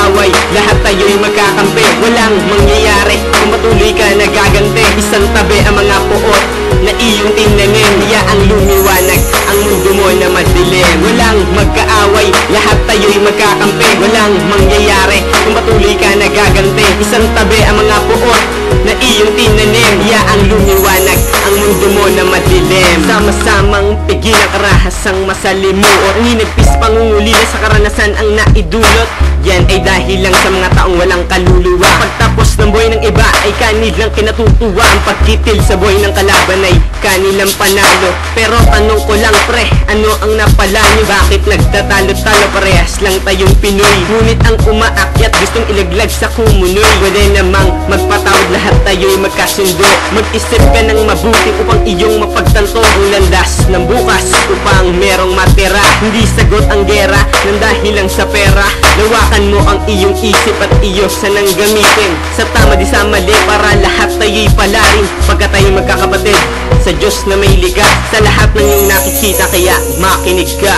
mag-aaway, lahat tayo'y magkakampi. Walang mangyayari kung patuloy ka nagaganti. Isang tabi ang mga puot na iyong tinanim, yaang lumiwanag ang mundo mo na madilim. Walang magkaaway, lahat tayo'y magkakampi. Walang mangyayari kung patuloy ka nagaganti. Isang tabi ang mga puot na iyong tinanim, yaang lumiwanag ang mundo mo na madilim. Sama-samang pigil ang karahasang masalimuot, ninagpis pangungulila sa karanasan ang naidulot. Yan ay dahil lang sa mga taong walang kaluluwa. Pagtapos ng buhay ng iba ay kanilang kinatutuwa. Ang pagkitil sa buhay ng kalaban ay kanilang panalo. Pero tanong ko lang pre, ano ang napala nyo? Bakit nagtatalo-talo? Parehas lang tayong Pinoy. Ngunit ang umaakyat gustong ilaglag sa kumunoy. Pwede namang magpatawad, lahat tayo'y magkasundo. Mag-isip ka ng mabuti upang iyong mapagtanto ang landas ng bukas upang merong matira. Hindi sagot ang gera ng dahil lang sa pera. Lawakan mo ang iyong isip at iyo sanang gamitin sa tama di sa mali para lahat tayo'y palarin. Pagka tayo'y magkakapatid sa Diyos na may likha, sa lahat ng iyong nakikita kaya makinig ka.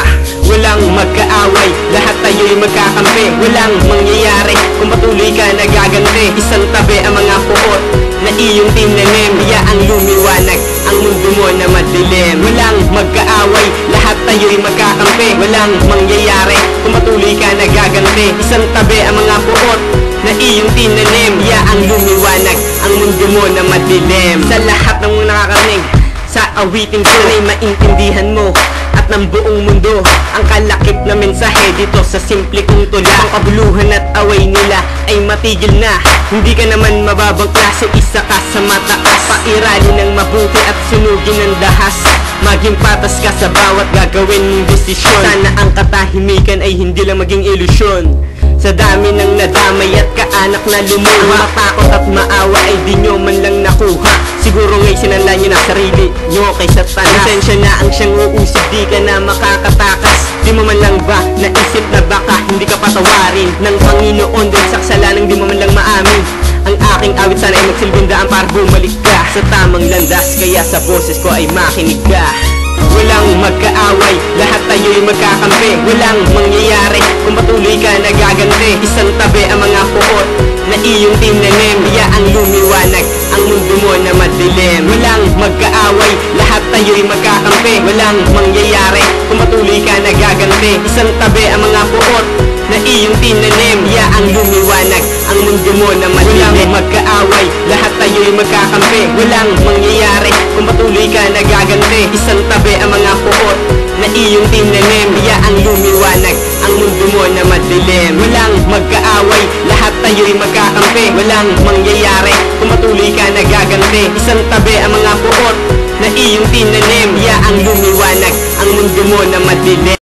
Walang magkaaway, lahat tayo'y magkakampi. Walang mangyayari kung patuloy ka nagaganti. Isang tabi ang mga puot na iyong tinanim, yaang lumiwanag ang mundo mo na madilim. Walang magkaaway, lahat tayo'y magkakampi. Walang mangyayari kung patuloy ka nagaganti. Isang tabi ang mga puot na iyong tinanim, yaang lumiwanag ang mundo mo na madilim. Sa lahat ng mga nakakarinig sa awiting ko ay maintindihan mo at ng buong mundo ang kalakip na mensahe dito sa simple kong tula. Ang kabuluhan at away nila ay matigil na. Hindi ka naman mababang klase, isa ka sa mataas. Pairalin ng mabuti at sunugin ng dahas. Maging patas ka sa bawat gagawin mong desisyon. Sana ang katahimikan ay hindi lang maging ilusyon. Sa dami ng nadamay at kaanak na lumuha, matakot at maawa ay di nyo man lang nakuha. Siguro nga'y sinanla nyo na sarili nyo kay Satanas. Konsensya na ang siyang uusig, di ka na makakatakas. Di mo man lang ba naisip na baka hindi ka patawarin ng Panginoon dahil sa kasalanang di mo man lang maamin? Ang aking awit sana ay magsilbing daan para bumalik ka sa tamang landas, kaya sa boses ko ay makinig ka. Walang magkaaway, lahat tayo'y magkakampi. Walang mangyayari kung patuloy ka nagaganti. Isang tabi ang mga puot na iyong tinanim, yaang lumiwanag ang mundo mo na madilim. Walang magkaaway, lahat tayo'y magkakampi. Walang mangyayari kung patuloy ka nagaganti. Isang tabi ang mga puot na iyong tinanim, yaang lumiwanag ang mundo mo na madilim. Walang magkaaway, lahat tayo'y magkakampi. Walang mangyayari kung patuloy ka nagaganti. Isang tabi ang mga puot na iyong tinanim, yaang lumiwanag ang mundo mo na madilim. Walang magkaaway, lahat tayo'y magkakampi. Walang mangyayari kung patuloy ka nagaganti. Isang tabi ang mga puot na iyong tinanim, yaang lumiwanag ang mundo mo na madilim.